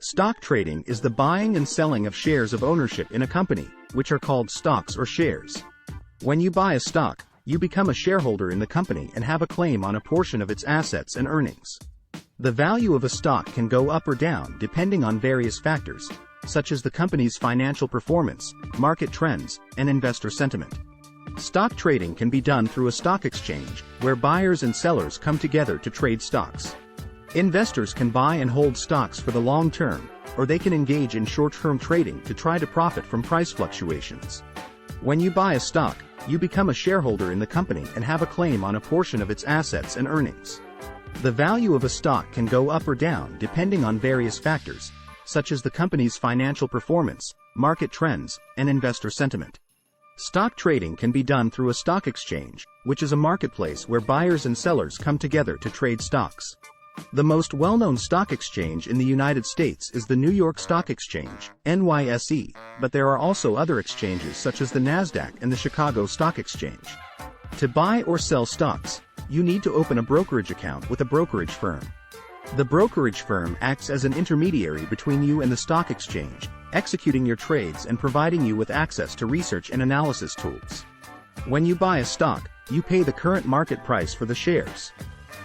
Stock trading is the buying and selling of shares of ownership in a company, which are called stocks or shares. When you buy a stock, you become a shareholder in the company and have a claim on a portion of its assets and earnings. The value of a stock can go up or down depending on various factors, such as the company's financial performance, market trends, and investor sentiment. Stock trading can be done through a stock exchange, where buyers and sellers come together to trade stocks. Investors can buy and hold stocks for the long term, or they can engage in short-term trading to try to profit from price fluctuations. When you buy a stock, you become a shareholder in the company and have a claim on a portion of its assets and earnings. The value of a stock can go up or down depending on various factors, such as the company's financial performance, market trends, and investor sentiment. Stock trading can be done through a stock exchange, which is a marketplace where buyers and sellers come together to trade stocks. The most well-known stock exchange in the United States is the New York Stock Exchange, NYSE, but there are also other exchanges such as the NASDAQ and the Chicago Stock Exchange. To buy or sell stocks, you need to open a brokerage account with a brokerage firm. The brokerage firm acts as an intermediary between you and the stock exchange, executing your trades and providing you with access to research and analysis tools. When you buy a stock, you pay the current market price for the shares.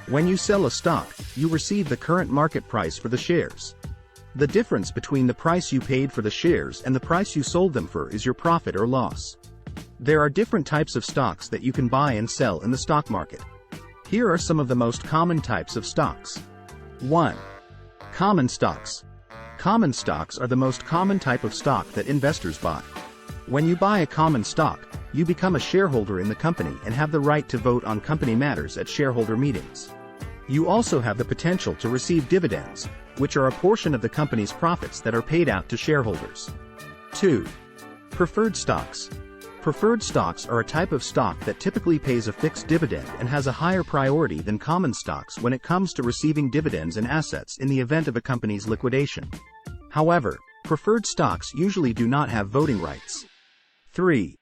When you sell a stock, you receive the current market price for the shares. The difference between the price you paid for the shares and the price you sold them for is your profit or loss. There are different types of stocks that you can buy and sell in the stock market. Here are some of the most common types of stocks. 1. Common stocks. Common stocks are the most common type of stock that investors buy. When you buy a common stock, you become a shareholder in the company and have the right to vote on company matters at shareholder meetings. You also have the potential to receive dividends, which are a portion of the company's profits that are paid out to shareholders. 2. Preferred stocks. Preferred stocks are a type of stock that typically pays a fixed dividend and has a higher priority than common stocks when it comes to receiving dividends and assets in the event of a company's liquidation. However, preferred stocks usually do not have voting rights. 3.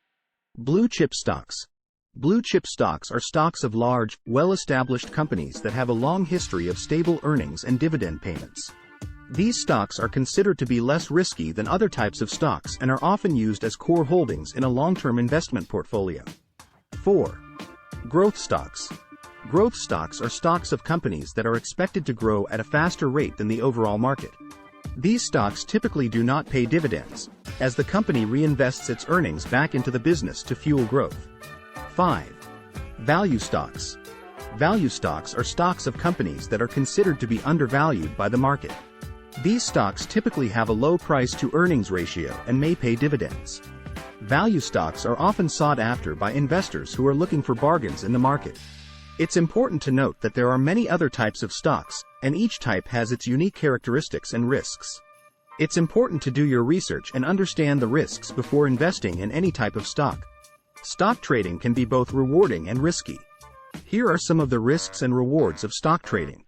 Blue chip stocks. Blue chip stocks are stocks of large, well-established companies that have a long history of stable earnings and dividend payments. These stocks are considered to be less risky than other types of stocks and are often used as core holdings in a long-term investment portfolio. 4. Growth stocks. Growth stocks are stocks of companies that are expected to grow at a faster rate than the overall market. These stocks typically do not pay dividends, as the company reinvests its earnings back into the business to fuel growth. 5. Value stocks. Value stocks are stocks of companies that are considered to be undervalued by the market. These stocks typically have a low price-to-earnings ratio and may pay dividends. Value stocks are often sought after by investors who are looking for bargains in the market. It's important to note that there are many other types of stocks, and each type has its unique characteristics and risks. It's important to do your research and understand the risks before investing in any type of stock. Stock trading can be both rewarding and risky. Here are some of the risks and rewards of stock trading.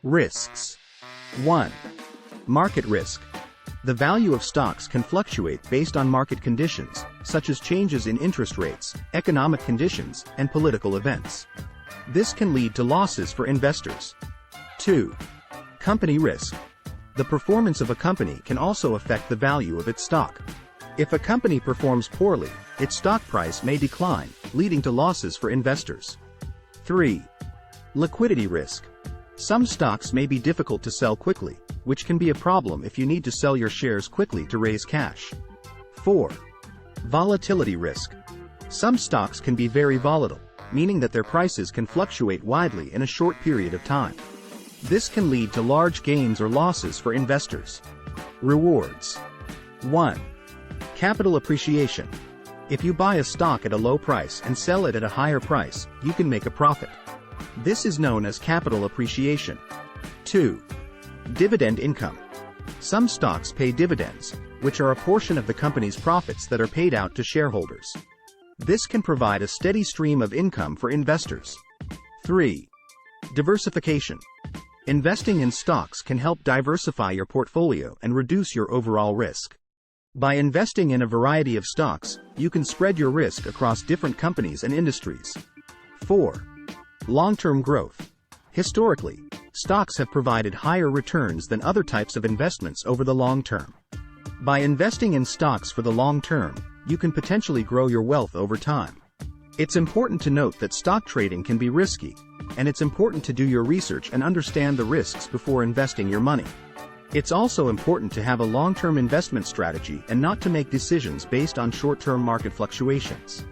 Risks. 1. Market risk. The value of stocks can fluctuate based on market conditions, such as changes in interest rates, economic conditions, and political events. This can lead to losses for investors. 2. Company risk. The performance of a company can also affect the value of its stock. If a company performs poorly, its stock price may decline, leading to losses for investors. 3. Liquidity risk. Some stocks may be difficult to sell quickly, which can be a problem if you need to sell your shares quickly to raise cash. 4. Volatility risk. Some stocks can be very volatile, meaning that their prices can fluctuate widely in a short period of time. This can lead to large gains or losses for investors. Rewards. 1. Capital appreciation. If you buy a stock at a low price and sell it at a higher price, you can make a profit. This is known as capital appreciation. 2. Dividend income. Some stocks pay dividends, which are a portion of the company's profits that are paid out to shareholders. This can provide a steady stream of income for investors. 3. Diversification. Investing in stocks can help diversify your portfolio and reduce your overall risk. By investing in a variety of stocks, you can spread your risk across different companies and industries. 4. Long-term growth. Historically, stocks have provided higher returns than other types of investments over the long term. By investing in stocks for the long term, you can potentially grow your wealth over time. It's important to note that stock trading can be risky, and it's important to do your research and understand the risks before investing your money. It's also important to have a long-term investment strategy and not to make decisions based on short-term market fluctuations.